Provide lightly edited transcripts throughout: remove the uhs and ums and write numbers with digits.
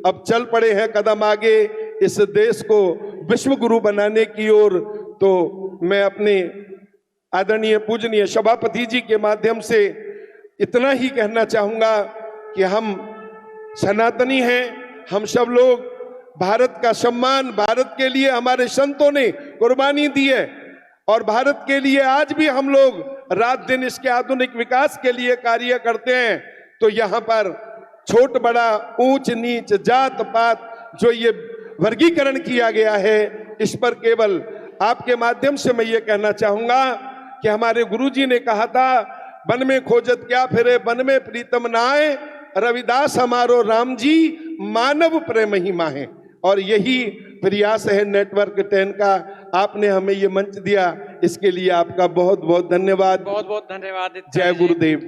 अब चल पड़े हैं कदम आगे इस देश को विश्व गुरु बनाने की ओर। तो मैं अपने आदरणीय पूजनीय सभापति जी के माध्यम से इतना ही कहना चाहूंगा कि हम सनातनी हैं, हम सब लोग भारत का सम्मान, भारत के लिए हमारे संतों ने कुर्बानी दी है और भारत के लिए आज भी हम लोग रात दिन इसके आधुनिक विकास के लिए कार्य करते हैं। तो यहाँ पर छोट बड़ा, ऊंच नीच, जात पात जो ये वर्गीकरण किया गया है, इस पर केवल आपके माध्यम से मैं ये कहना चाहूंगा कि हमारे गुरुजी ने कहा था, वन में खोजत क्या फिरे वन में प्रीतम नाए, रविदास हमारो राम जी मानव प्रेम ही माहे। और यही प्रयास है नेटवर्क 10 का। आपने हमें ये मंच दिया, इसके लिए आपका बहुत बहुत धन्यवाद। बहुत बहुत धन्यवाद। जय गुरुदेव।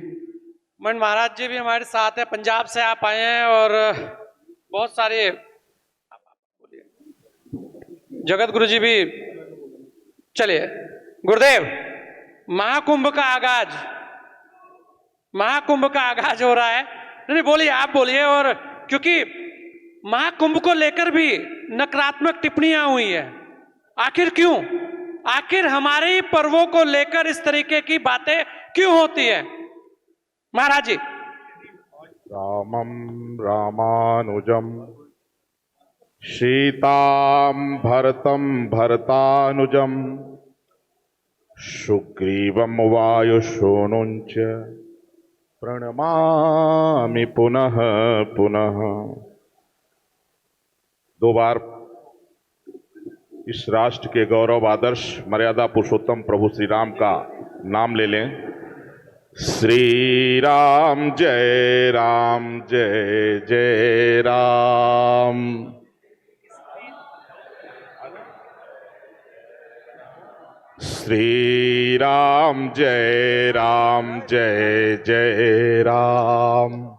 मंड महाराज जी भी हमारे साथ है, पंजाब से आप आए हैं और बहुत सारे जगत गुरु जी भी। चलिए गुरुदेव, महाकुंभ का आगाज हो रहा है। नहीं बोलिए, आप बोलिए। और क्योंकि महाकुंभ को लेकर भी नकारात्मक टिप्पणियां हुई है, आखिर क्यों? आखिर हमारे ही पर्वों को लेकर इस तरीके की बातें क्यों होती है महाराज जी? रामं रामानुजं सीतां भरतं भरतानुजं सुग्रीवं वायुसूनुंच प्रणमामि पुनः पुनः। 2 बार इस राष्ट्र के गौरव आदर्श मर्यादा पुरुषोत्तम प्रभु श्री राम का नाम ले लें। श्री राम जय जय राम। श्री राम जय जय राम।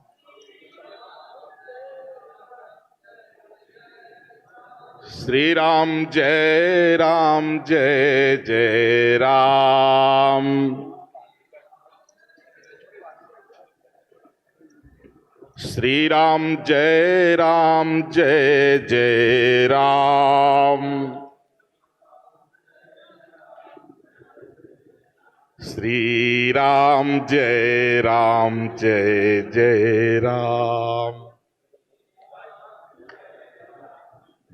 श्री राम जय जय राम। श्री राम जय जय राम। श्री राम जय जय राम।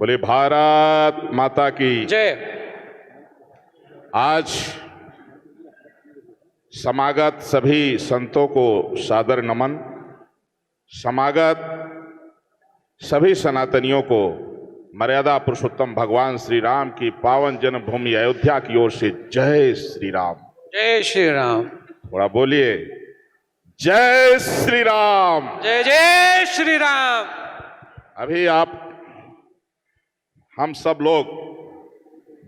बोले भारत माता की जय। आज समागत सभी संतों को सादर नमन। समागत सभी सनातनियों को मर्यादा पुरुषोत्तम भगवान श्री राम की पावन जन्मभूमि अयोध्या की ओर से जय श्री राम। जय श्री राम। थोड़ा बोलिए, जय श्री राम। जय श्री राम। अभी हम सब लोग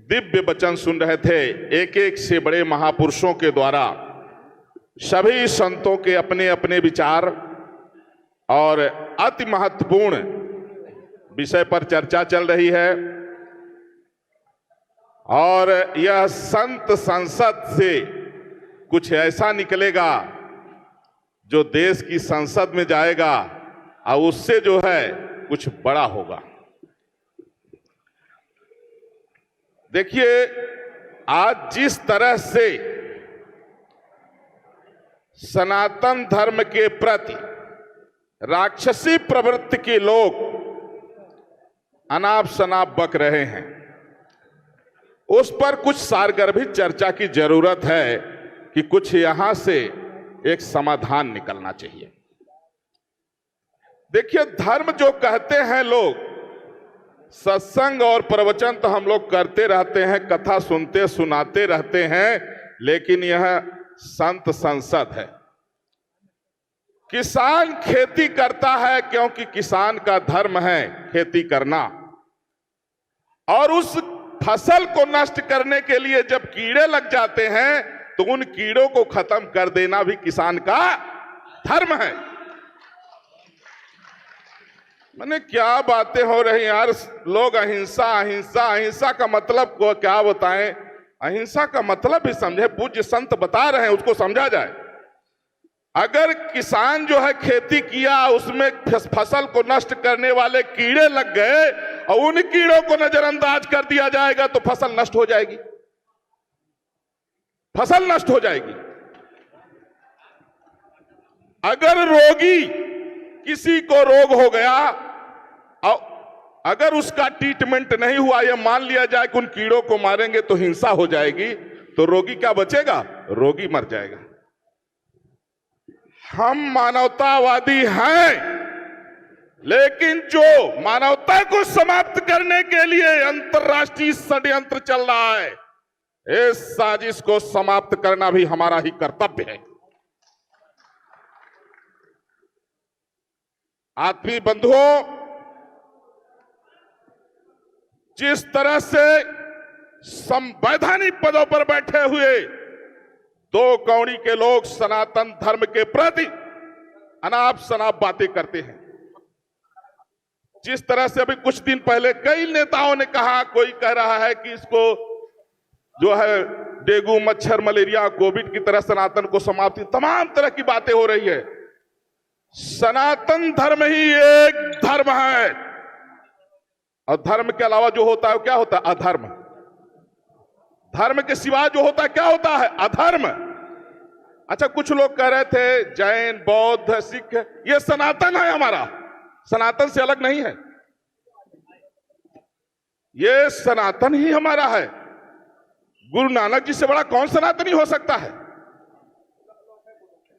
दिव्य वचन सुन रहे थे, एक एक से बड़े महापुरुषों के द्वारा सभी संतों के अपने अपने विचार और अति महत्वपूर्ण विषय पर चर्चा चल रही है। और यह संत संसद से कुछ ऐसा निकलेगा जो देश की संसद में जाएगा और उससे जो है कुछ बड़ा होगा। देखिए, आज जिस तरह से सनातन धर्म के प्रति राक्षसी प्रवृत्ति के लोग अनाप शनाप बक रहे हैं, उस पर कुछ सारगर्भित चर्चा की जरूरत है कि कुछ यहां से एक समाधान निकलना चाहिए। देखिए, धर्म जो कहते हैं लोग, सत्संग और प्रवचन तो हम लोग करते रहते हैं, कथा सुनते सुनाते रहते हैं, लेकिन यह संत संसद है। किसान खेती करता है क्योंकि किसान का धर्म है खेती करना, और उस फसल को नष्ट करने के लिए जब कीड़े लग जाते हैं तो उन कीड़ों को खत्म कर देना भी किसान का धर्म है। मैंने क्या बातें हो रही यार, लोग अहिंसा अहिंसा अहिंसा का मतलब को क्या बताएं? अहिंसा का मतलब भी समझे, पूज्य संत बता रहे हैं, उसको समझा जाए। अगर किसान जो है खेती किया, उसमें फसल को नष्ट करने वाले कीड़े लग गए और उन कीड़ों को नजरअंदाज कर दिया जाएगा तो फसल नष्ट हो जाएगी, फसल नष्ट हो जाएगी। अगर रोगी किसी को रोग हो गया और अगर उसका ट्रीटमेंट नहीं हुआ, यह मान लिया जाए कि उन कीड़ों को मारेंगे तो हिंसा हो जाएगी, तो रोगी क्या बचेगा? रोगी मर जाएगा। हम मानवतावादी हैं, लेकिन जो मानवता को समाप्त करने के लिए अंतर्राष्ट्रीय षड्यंत्र चल रहा है, इस साजिश को समाप्त करना भी हमारा ही कर्तव्य है। आत्मीय बंधुओं, जिस तरह से संवैधानिक पदों पर बैठे हुए दो कौड़ी के लोग सनातन धर्म के प्रति अनाप शनाप बातें करते हैं, जिस तरह से अभी कुछ दिन पहले कई नेताओं ने कहा, कोई कह रहा है कि इसको जो है डेंगू, मच्छर, मलेरिया, कोविड की तरह सनातन को समाप्ति, तमाम तरह की बातें हो रही है। सनातन धर्म ही एक धर्म है और धर्म के अलावा जो होता है क्या होता है? अधर्म। धर्म के सिवा जो होता है क्या होता है? अधर्म। अच्छा, कुछ लोग कह रहे थे जैन, बौद्ध, सिख ये सनातन है हमारा, सनातन से अलग नहीं है, ये सनातन ही हमारा है। गुरु नानक जी से बड़ा कौन सनातनी हो सकता है?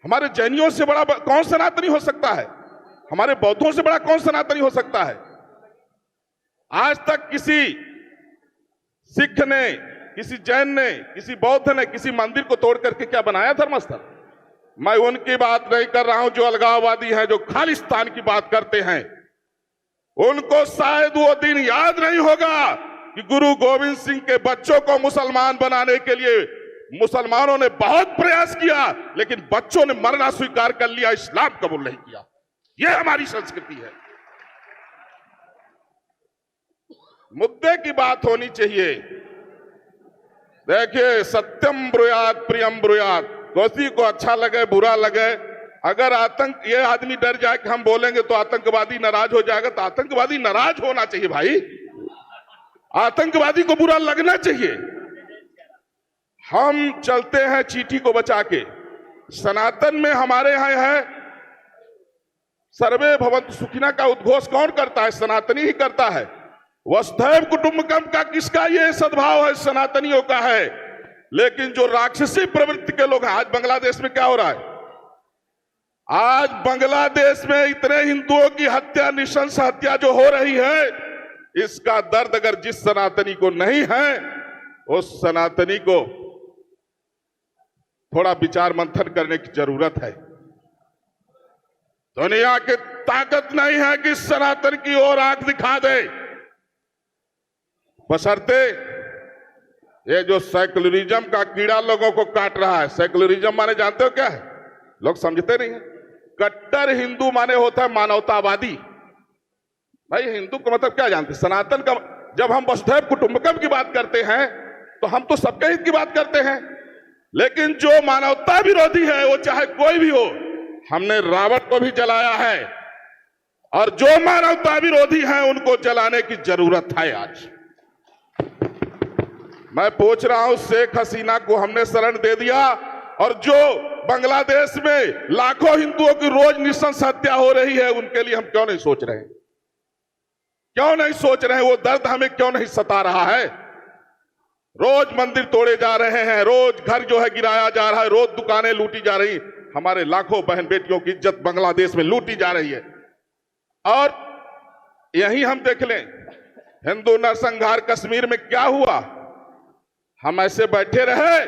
हमारे जैनियों से बड़ा कौन सनातनी हो सकता है? हमारे बौद्धों से बड़ा कौन सनातनी हो सकता है? आज तक किसी सिख ने, किसी जैन ने, किसी बौद्ध ने किसी मंदिर को तोड़ करके क्या बनाया धर्मस्थल? मैं उनकी बात नहीं कर रहा हूं जो अलगाववादी हैं, जो खालिस्तान की बात करते हैं। उनको शायद वो दिन याद नहीं होगा कि गुरु गोविंद सिंह के बच्चों को मुसलमान बनाने के लिए मुसलमानों ने बहुत प्रयास किया, लेकिन बच्चों ने मरना स्वीकार कर लिया, इस्लाम कबूल नहीं किया। यह हमारी संस्कृति है। मुद्दे की बात होनी चाहिए। देखिए, सत्यम ब्रूयात प्रियम ब्रूयात, किसी को अच्छा लगे बुरा लगे, अगर आतंक ये आदमी डर जाए कि हम बोलेंगे तो आतंकवादी नाराज हो जाएगा, तो आतंकवादी नाराज होना चाहिए भाई, आतंकवादी को बुरा लगना चाहिए। हम चलते हैं चींटी को बचा के। सनातन में हमारे यहां है सर्वे भवन्तु सुखिनः का उद्घोष कौन करता है? सनातनी ही करता है। वसुधैव कुटुंबकम का किसका ये सद्भाव है? सनातनियों का है। लेकिन जो राक्षसी प्रवृत्ति के लोग हैं, आज बांग्लादेश में क्या हो रहा है? आज बांग्लादेश में इतने हिंदुओं की हत्या, नृशंस हत्या जो हो रही है, इसका दर्द अगर जिस सनातनी को नहीं है, उस सनातनी को थोड़ा विचार मंथन करने की जरूरत है। दुनिया की ताकत नहीं है कि सनातन की ओर आंख दिखा दे, बशर्ते ये जो सेक्युलरिज्म का कीड़ा लोगों को काट रहा है। सेक्युलरिज्म माने जानते हो क्या है? लोग समझते नहीं है। कट्टर हिंदू माने होता है मानवतावादी। भाई, हिंदू का मतलब क्या जानते? सनातन का। जब हम वसुधैव कुटुंबकम की बात करते हैं तो हम तो सबके हित की बात करते हैं, लेकिन जो मानवता विरोधी है, वो चाहे कोई भी हो, हमने रावण को भी जलाया है, और जो मानवता विरोधी हैं उनको जलाने की जरूरत है। आज मैं पूछ रहा हूं, शेख हसीना को हमने शरण दे दिया, और जो बांग्लादेश में लाखों हिंदुओं की रोज नृशंस हत्या हो रही है, उनके लिए हम क्यों नहीं सोच रहे? क्यों नहीं सोच रहे? वो दर्द हमें क्यों नहीं सता रहा है? रोज मंदिर तोड़े जा रहे हैं, रोज घर जो है गिराया जा रहा है, रोज दुकानें लूटी जा रही, हमारे लाखों बहन बेटियों की इज्जत बांग्लादेश में लूटी जा रही है। और यही हम देख लें, हिंदू नरसंहार कश्मीर में क्या हुआ? हम ऐसे बैठे रहे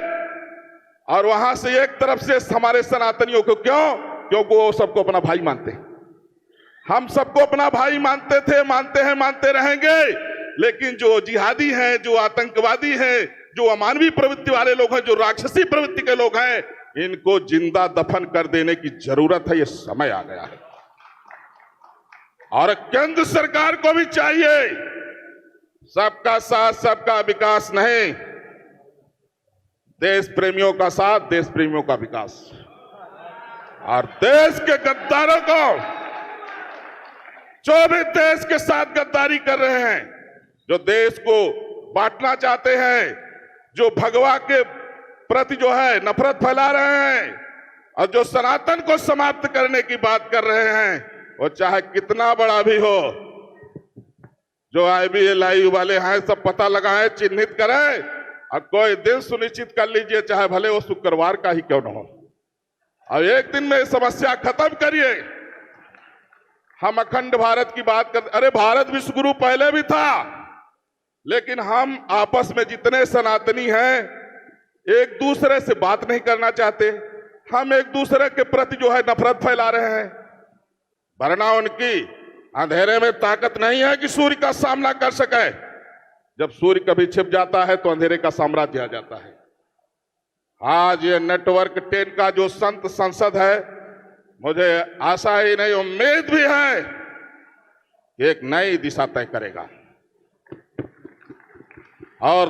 और वहां से एक तरफ से हमारे सनातनियों को क्योंकि वो सबको अपना भाई मानते हैं। हम सबको अपना भाई मानते थे, मानते हैं, मानते रहेंगे। लेकिन जो जिहादी हैं, जो आतंकवादी हैं, जो अमानवीय प्रवृत्ति वाले लोग हैं, जो राक्षसी प्रवृत्ति के लोग हैं, इनको जिंदा दफन कर देने की जरूरत है। ये समय आ गया है। और केंद्र सरकार को भी चाहिए, सबका साथ सबका विकास नहीं, देश प्रेमियों का साथ, देश प्रेमियों का विकास। और देश के गद्दारों को, जो भी देश के साथ गद्दारी कर रहे हैं, जो देश को बांटना चाहते हैं, जो भगवा के प्रति जो है नफरत फैला रहे हैं और जो सनातन को समाप्त करने की बात कर रहे हैं, वो चाहे कितना बड़ा भी हो, जो IBLI वाले हैं सब पता लगाएं, चिन्हित करें और कोई दिन सुनिश्चित कर लीजिए, चाहे भले वो शुक्रवार का ही क्यों न हो, और एक दिन में समस्या खत्म करिए। हम अखंड भारत की बात कर, अरे भारत विश्व गुरु पहले भी था, लेकिन हम आपस में जितने सनातनी हैं एक दूसरे से बात नहीं करना चाहते, हम एक दूसरे के प्रति जो है नफरत फैला रहे हैं, वरना उनकी अंधेरे में ताकत नहीं है कि सूर्य का सामना कर सके। जब सूर्य कभी छिप जाता है तो अंधेरे का साम्राज्य आ जाता है। आज ये नेटवर्क 10 का जो संत संसद है, मुझे आशा ही नहीं उम्मीद भी है कि एक नई दिशा तय करेगा और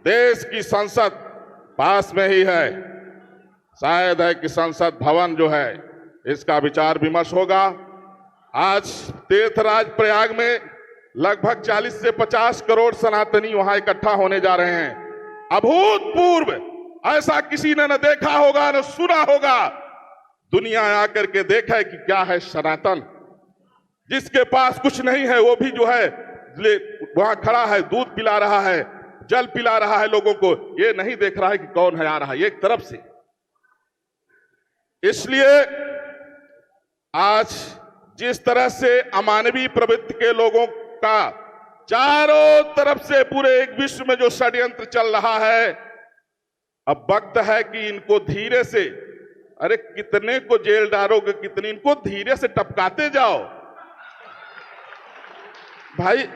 देश की संसद पास में ही है। शायद है कि संसद भवन जो है इसका विचार विमर्श होगा। आज तीर्थराज प्रयाग में लगभग 40 से 50 करोड़ सनातनी वहां इकट्ठा होने जा रहे हैं। अभूतपूर्व, ऐसा किसी ने न देखा होगा न सुना होगा। दुनिया आकर के देखा है कि क्या है सनातन। जिसके पास कुछ नहीं है वो भी जो है वहां खड़ा है, दूध पिला रहा है, जल पिला रहा है लोगों को, ये नहीं देख रहा है कि कौन है आ रहा है एक तरफ से। इसलिए आज जिस तरह से अमानवीय प्रवृत्ति के लोगों का चारों तरफ से पूरे एक विश्व में जो षड्यंत्र चल रहा है, अब वक्त है कि इनको धीरे से, अरे कितने को जेल डालोगे, कितने, इनको धीरे से टपकाते जाओ भाई।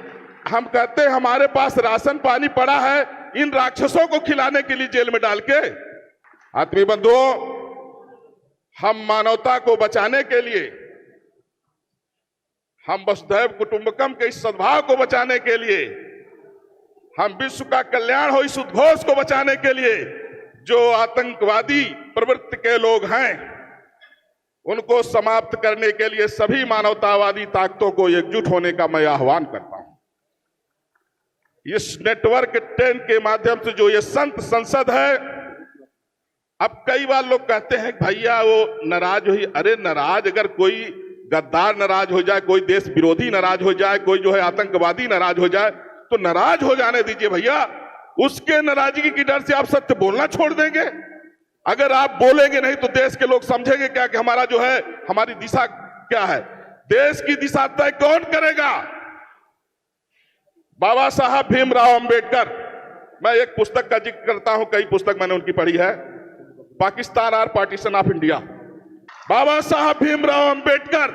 हम कहते हैं हमारे पास राशन पानी पड़ा है, इन राक्षसों को खिलाने के लिए जेल में डाल के। आत्मीय बंधुओं, हम मानवता को बचाने के लिए, हम वसुधैव कुटुंबकम के इस सद्भाव को बचाने के लिए, हम विश्व का कल्याण हो इस उद्घोष को बचाने के लिए, जो आतंकवादी प्रवृत्ति के लोग हैं उनको समाप्त करने के लिए सभी मानवतावादी ताकतों को एकजुट होने का मैं आह्वान करता हूं। इस नेटवर्क 10 के माध्यम से जो ये संत संसद है, अब कई बार लोग कहते हैं भैया वो नाराज हुई। अरे नाराज, अगर कोई गद्दार नाराज हो जाए, कोई देश विरोधी नाराज हो जाए, कोई जो है आतंकवादी नाराज हो जाए, तो नाराज हो जाने दीजिए भैया। उसके नाराजगी की डर से आप सत्य बोलना छोड़ देंगे? अगर आप बोलेंगे नहीं तो देश के लोग समझेंगे क्या कि हमारा जो है, हमारी दिशा क्या है? देश की दिशा तय कौन करेगा? बाबा साहब भीमराव अंबेडकर, मैं एक पुस्तक का जिक्र करता हूं, कई पुस्तक मैंने उनकी पढ़ी है, पाकिस्तान और पार्टीशन ऑफ इंडिया। बाबा साहब भीमराव अंबेडकर,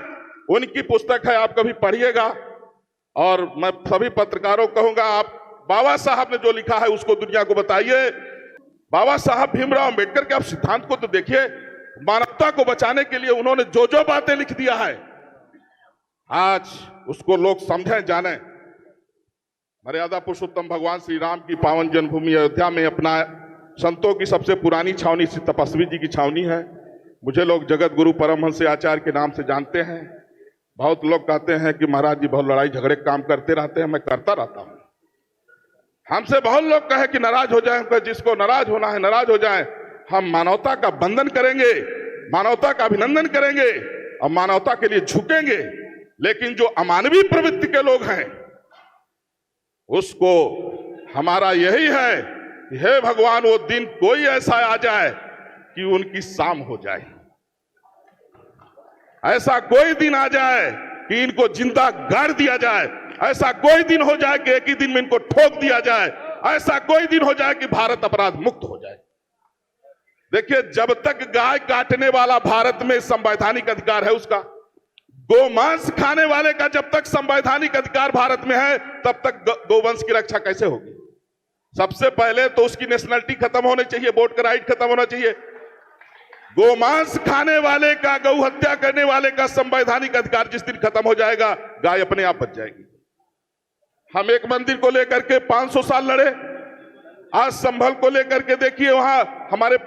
उनकी पुस्तक है, आप कभी पढ़िएगा। और मैं सभी पत्रकारों को कहूंगा, आप बाबा साहब ने जो लिखा है उसको दुनिया को बताइए। बाबा साहब भीमराव अंबेडकर के आप सिद्धांत को तो देखिए। मानवता को बचाने के लिए उन्होंने जो जो बातें लिख दिया है, आज उसको लोग समझें, जाने। मर्यादा पुरुषोत्तम भगवान श्री राम की पावन जन्मभूमि अयोध्या में अपना संतों की सबसे पुरानी छावनी श्री तपस्वी जी की छावनी है। मुझे लोग जगत गुरु परमहंस आचार्य के नाम से जानते हैं। बहुत लोग कहते हैं कि महाराज जी बहुत लड़ाई झगड़े काम करते रहते हैं। मैं करता रहता हूं। हमसे बहुत लोग कहे कि नाराज हो जाए, जिसको नाराज होना है नाराज हो जाए। हम मानवता का बंधन करेंगे, मानवता का अभिनंदन करेंगे और मानवता के लिए झुकेंगे। लेकिन जो अमानवीय प्रवृत्ति के लोग हैं, उसको हमारा यही है कि हे भगवान, वो दिन कोई ऐसा आ जाए कि उनकी शाम हो जाए। ऐसा कोई दिन आ जाए कि इनको जिंदा गाड़ दिया जाए। ऐसा कोई दिन हो जाए कि एक ही दिन में इनको ठोक दिया जाए। ऐसा कोई दिन हो जाए कि भारत अपराध मुक्त हो जाए। देखिए, जब तक गाय काटने वाला भारत में संवैधानिक अधिकार है उसका, गोमांस खाने वाले का जब तक संवैधानिक अधिकार भारत में है, तब तक गोवंश की रक्षा कैसे होगी? सबसे पहले तो उसकी नेशनलिटी खत्म होनी चाहिए, वोट का राइट खत्म होना चाहिए। गोमांस खाने वाले का, गौ हत्या करने वाले का संवैधानिक अधिकार जिस दिन खत्म हो जाएगा, गाय अपने आप बच जाएगी। हम एक मंदिर को लेकर के 500 साल लड़े। आज संभल को लेकर के देखिए, वहां हमारे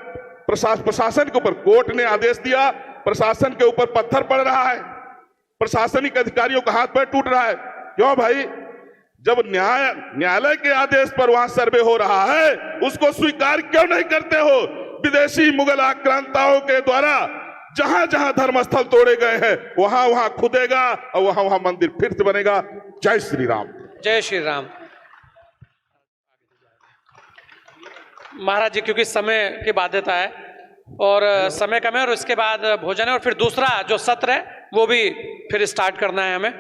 प्रशासन के ऊपर कोर्ट ने आदेश दिया, प्रशासन के ऊपर पत्थर पड़ रहा है, प्रशासनिक अधिकारियों का हाथ पैर टूट रहा है। क्यों भाई? जब न्यायालय के आदेश पर वहां सर्वे हो रहा है, उसको स्वीकार क्यों नहीं करते हो? विदेशी मुगल आक्रांताओं के द्वारा जहां जहां धर्मस्थल तोड़े गए हैं, वहां वहां खुदेगा और वहां वहां मंदिर फिर से बनेगा। जय श्री राम। जय श्री राम। महाराज जी, क्योंकि समय की बाध्यता है और समय कम है और उसके बाद भोजन है और फिर दूसरा जो सत्र है वो भी फिर स्टार्ट करना है हमें,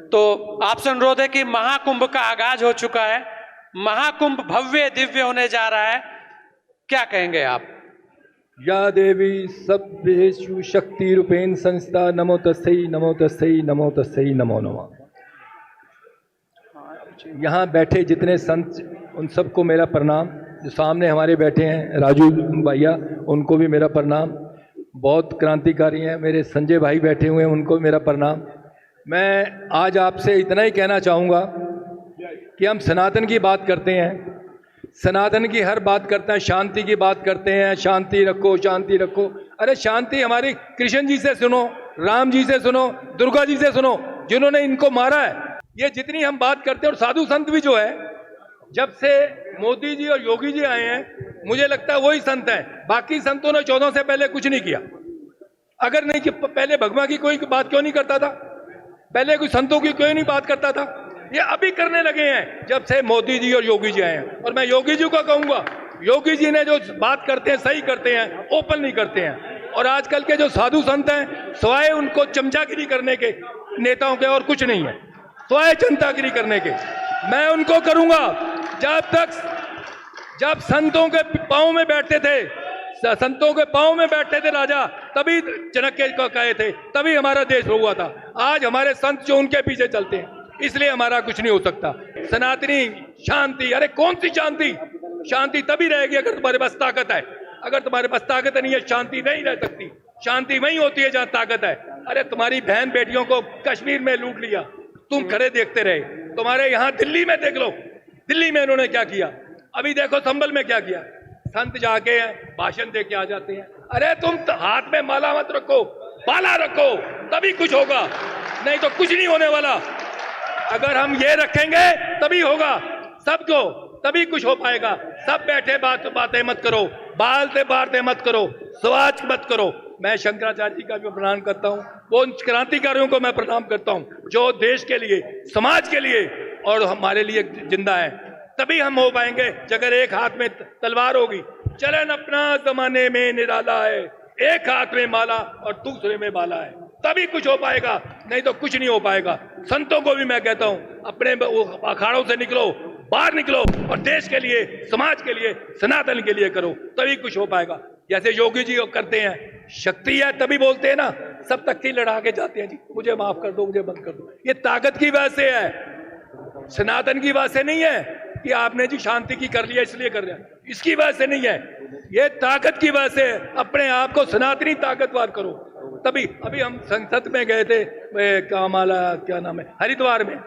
तो आपसे अनुरोध है कि महाकुंभ का आगाज हो चुका है, महाकुंभ भव्य दिव्य होने जा रहा है, क्या कहेंगे आप? या देवी सर्वेषु शक्ति रूपेण संस्था नमो तस्यै नमो तस्यै नमो तस्यै नमो नमः। यहाँ बैठे जितने संत उन सबको मेरा प्रणाम। जो सामने हमारे बैठे हैं राजू भैया, उनको भी मेरा प्रणाम। बहुत क्रांतिकारी हैं मेरे संजय भाई बैठे हुए हैं, उनको मेरा प्रणाम। मैं आज आपसे इतना ही कहना चाहूँगा कि हम सनातन की बात करते हैं, सनातन की हर बात करते हैं, शांति की बात करते हैं, शांति रखो शांति रखो। अरे शांति हमारी कृष्ण जी से सुनो, राम जी से सुनो, दुर्गा जी से सुनो, जिन्होंने इनको मारा है। ये जितनी हम बात करते हैं, और साधु संत भी जो है, जब से मोदी जी और योगी जी आए हैं मुझे लगता है वही संत हैं। बाकी संतों ने 14 से पहले कुछ नहीं किया। अगर नहीं कि पहले भगवान की कोई बात क्यों नहीं करता था, पहले कोई संतों की क्यों नहीं बात करता था? ये अभी करने लगे हैं जब से मोदी जी और योगी जी आए हैं। और मैं योगी जी को कहूंगा, योगी जी ने जो बात करते हैं सही करते हैं, ओपन नहीं करते हैं। और आजकल के जो साधु संत हैं स्वाय उनको चमचागिरी करने के, नेताओं के और कुछ नहीं है, स्वाय चमचागिरी करने के। मैं उनको करूंगा जब संतों के पांव में बैठते थे, संतों के पांव में बैठते थे राजा, तभी चाणक्य को कहे थे, तभी हमारा देश हुआ था। आज हमारे संत जो उनके पीछे चलते हैं, इसलिए हमारा कुछ नहीं हो सकता। सनातनी शांति, अरे कौन सी शांति? शांति तभी रहेगी अगर तुम्हारे पास ताकत है। अगर तुम्हारे पास ताकत नहीं है, शांति नहीं रह सकती। शांति वहीं होती है जहां ताकत है। अरे तुम्हारी बहन बेटियों को कश्मीर में लूट लिया, तुम खड़े देखते रहे। तुम्हारे यहाँ दिल्ली में देख लो, दिल्ली में इन्होंने क्या किया। अभी देखो संभल में क्या किया। संत जाके भाषण दे के आ जाते हैं। अरे तुम हाथ में माला मत रखो, माला रखो, तभी कुछ होगा, नहीं तो कुछ नहीं होने वाला। अगर हम ये रखेंगे तभी होगा सबको, तभी कुछ हो पाएगा। सब बैठे बातें मत करो, बालते बारते मत करो, स्वाच मत करो। मैं शंकराचार्य जी का भी प्रणाम करता हूँ, वो उन क्रांतिकारियों को मैं प्रणाम करता हूँ जो देश के लिए, समाज के लिए और हमारे लिए जिंदा है। तभी हम हो पाएंगे। अगर एक हाथ में तलवार होगी, चलन अपना जमाने में निराला है, एक हाथ में माला और दूसरे में बाला है, तभी कुछ हो पाएगा, नहीं तो कुछ नहीं हो पाएगा। संतों को भी मैं कहता हूं, अपने अखाड़ों से निकलो, बाहर निकलो और देश के लिए, समाज के लिए, सनातन के लिए करो, तभी कुछ हो पाएगा। जैसे योगी जी करते हैं, शक्ति है तभी बोलते हैं ना, सब तख्ती लड़ा के जाते हैं जी, मुझे माफ कर दो, मुझे बंद कर दो। ये ताकत की वजह से है, सनातन की वजह से नहीं है कि आपने जी शांति की कर लिया इसलिए कर लिया, इसकी वजह से नहीं है, ये ताकत की वजह से है। अपने आप को सनातनी ताकतवर करो, तभी। अभी हम संसद में गए थे, क्या नाम है, हरिद्वार में।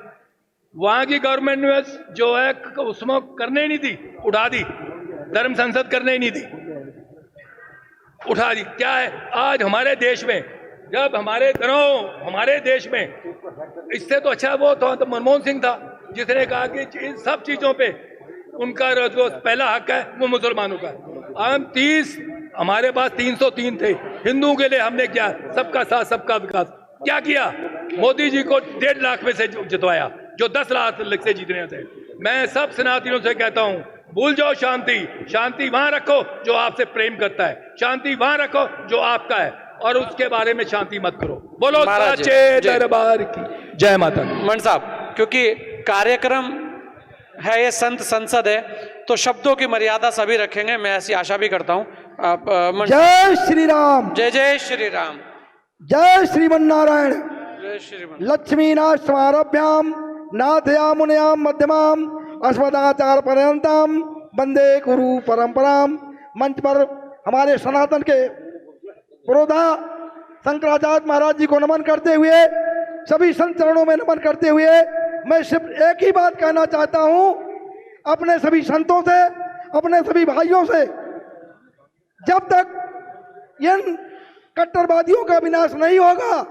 वहां की गवर्नमेंट ने जो है उसमें करने ही नहीं दी, उठा दी, धर्म संसद करने ही नहीं दी, उठा दी। क्या है आज हमारे देश में, जब हमारे देश में, इससे तो अच्छा वो तो मनमोहन सिंह था जिसने कहा कि इन सब चीजों पे उनका जो पहला हक है वो मुसलमानों का। हम हमारे पास 303 थे, हिंदुओं के लिए हमने क्या, सबका साथ सबका विकास क्या किया। मोदी जी को 1.5 लाख में से जितवाया, जो 10 लाख से जीतने थे। मैं सब सनातनियों से कहता हूं, भूल जाओ शांति, शांति वहां रखो जो आपसे प्रेम करता है, शांति वहां रखो जो आपका है, और उसके बारे में शांति मत करो। बोलो सच्चे दरबार की जय माता। मंड साहब, क्योंकि कार्यक्रम है, ये संत संसद है, तो शब्दों की मर्यादा सभी रखेंगे, मैं ऐसी आशा भी करता हूँ। जय श्री राम, जय जय श्री राम, जय श्रीमन्नारायण। जय श्रीमन। लक्ष्मीनाथ समारभ्याम नाथयामुनयाम मध्यमाम अस्मदाचार पर्यंतम वंदे गुरु परंपराम। मंच पर हमारे सनातन के पुरोधा शंकराचार्य महाराज जी को नमन करते हुए, सभी संत चरणों में नमन करते हुए, मैं सिर्फ एक ही बात कहना चाहता हूं अपने सभी संतों से, अपने सभी भाइयों से, जब तक इन कट्टरवादियों का विनाश नहीं होगा,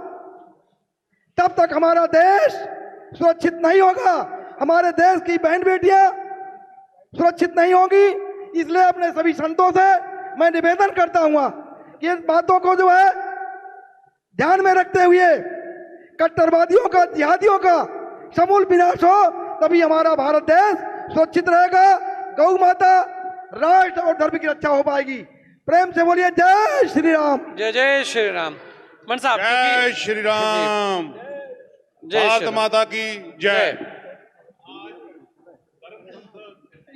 तब तक हमारा देश सुरक्षित नहीं होगा, हमारे देश की बहन बेटियां सुरक्षित नहीं होगी। इसलिए अपने सभी संतों से मैं निवेदन करता हूं कि इन बातों को जो है ध्यान में रखते हुए कट्टरवादियों का, जिहादियों का समूल विनाश हो, तभी हमारा भारत देश सुरक्षित रहेगा, गौ माता, राष्ट्र और धर्म की रक्षा हो पाएगी। प्रेम से बोलिए जय श्री राम। जय जय श्री राम। मन साहब, जय श्री राम। जय श्री भारत राम। माता की जय।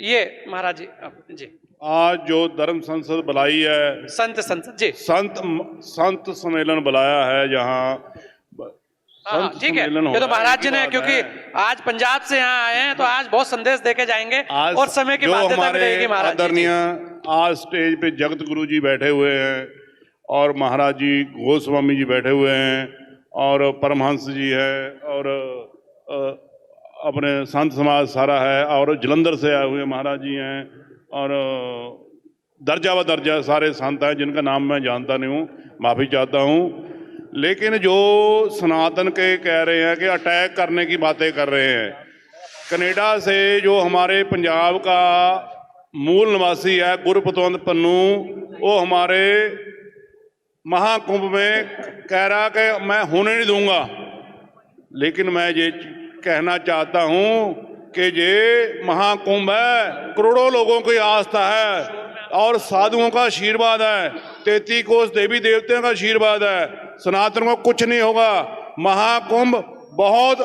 ये महाराज जी, जी आज जो धर्म संसद बुलाई है, संत संसद जी, संत सम्मेलन बुलाया है, जहाँ हाँ ठीक है। ये तो महाराज जी ने, क्योंकि आज पंजाब से यहाँ आए हैं तो आज बहुत संदेश देके जाएंगे आज और समय की जो बाध्यता भी हमारे रहेगी महाराज जी। आदरणीय आज स्टेज पे जगत गुरु जी बैठे हुए हैं और महाराज जी गोस्वामी जी बैठे हुए हैं और परमहंस जी है और अपने संत समाज सारा है और जलंधर से आए हुए महाराज जी हैं और दर्जा व दर्जा सारे संत हैं जिनका नाम मैं जानता नहीं हूँ, माफ़ी चाहता हूँ। लेकिन जो सनातन के कह रहे हैं कि अटैक करने की बातें कर रहे हैं, कनाडा से जो हमारे पंजाब का मूल निवासी है गुरपतवंत पन्नू, वो हमारे महाकुंभ में कह रहा कि मैं होने नहीं दूंगा। लेकिन मैं ये कहना चाहता हूँ कि ये महाकुंभ है, करोड़ों लोगों की आस्था है और साधुओं का आशीर्वाद है, 33 कोस देवी देवताओं का आशीर्वाद है, सनातन को कुछ नहीं होगा। महाकुंभ बहुत,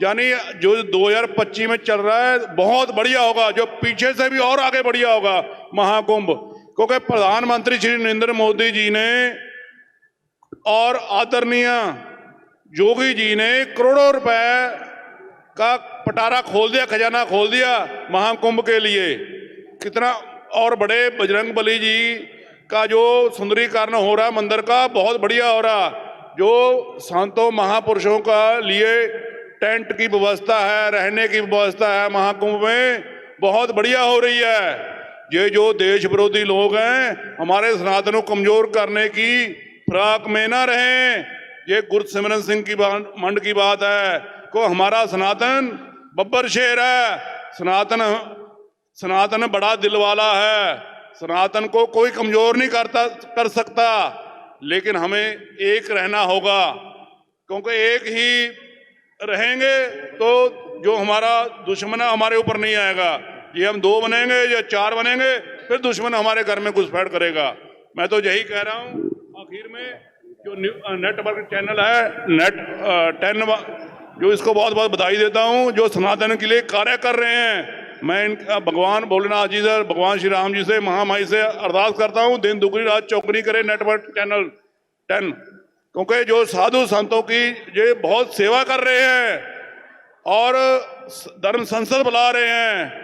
यानी जो 2025 में चल रहा है बहुत बढ़िया होगा, जो पीछे से भी और आगे बढ़िया होगा महाकुंभ, क्योंकि प्रधानमंत्री श्री नरेंद्र मोदी जी ने और आदरणीय योगी जी ने करोड़ों रुपए का पटारा खोल दिया, खजाना खोल दिया महाकुंभ के लिए। कितना और बड़े बजरंगबली जी का जो सुंदरीकरण हो रहा है मंदिर का, बहुत बढ़िया हो रहा। जो संतों महापुरुषों का लिए टेंट की व्यवस्था है, रहने की व्यवस्था है महाकुंभ में, बहुत बढ़िया हो रही है। ये जो देश विरोधी लोग हैं हमारे सनातन को कमजोर करने की फिराक में ना रहें। ये गुरसिमरन सिंह की मंड की बात है को हमारा सनातन बब्बर शेर है, सनातन बड़ा दिल वाला है, सनातन को कोई कमजोर नहीं कर सकता। लेकिन हमें एक रहना होगा, क्योंकि एक ही रहेंगे तो जो हमारा दुश्मन है हमारे ऊपर नहीं आएगा। ये हम 2 बनेंगे या 4 बनेंगे फिर दुश्मन हमारे घर में घुसपैठ करेगा। मैं तो यही कह रहा हूँ आखिर में, जो नेटवर्क चैनल है नेट 10, जो इसको बहुत बहुत बधाई देता हूँ, जो सनातन के लिए कार्य कर रहे हैं। मैं इनका भगवान भोलेनाथ जी से, भगवान श्री राम जी से, महामाई से अरदास करता हूँ दिन दुगनी रात चौगनी करे नेटवर्क चैनल 10, क्योंकि जो साधु संतों की ये बहुत सेवा कर रहे हैं और धर्म संसद बुला रहे हैं।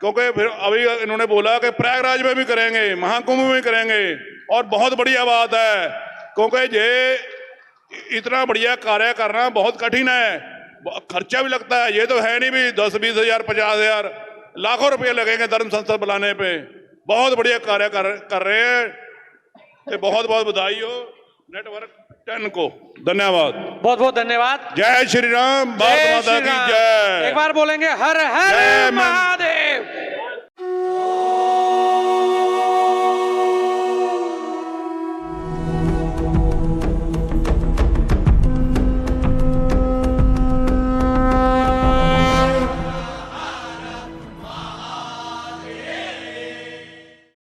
क्योंकि फिर अभी इन्होंने बोला कि प्रयागराज में भी करेंगे, महाकुंभ में भी करेंगे, और बहुत बढ़िया बात है, क्योंकि ये इतना बढ़िया कार्य करना बहुत कठिन है, खर्चा भी लगता है। ये तो है नहीं भी 10-20 हज़ार 50 हज़ार लाखों रुपए लगेंगे धर्म संसद बुलाने पे। बहुत बढ़िया कार्य कर रहे हैं, तो बहुत बहुत बधाई हो नेटवर्क 10 को। धन्यवाद, बहुत बहुत धन्यवाद। जय श्री राम, भारत माता की जय। एक बार बोलेंगे हर हर जय महादेव।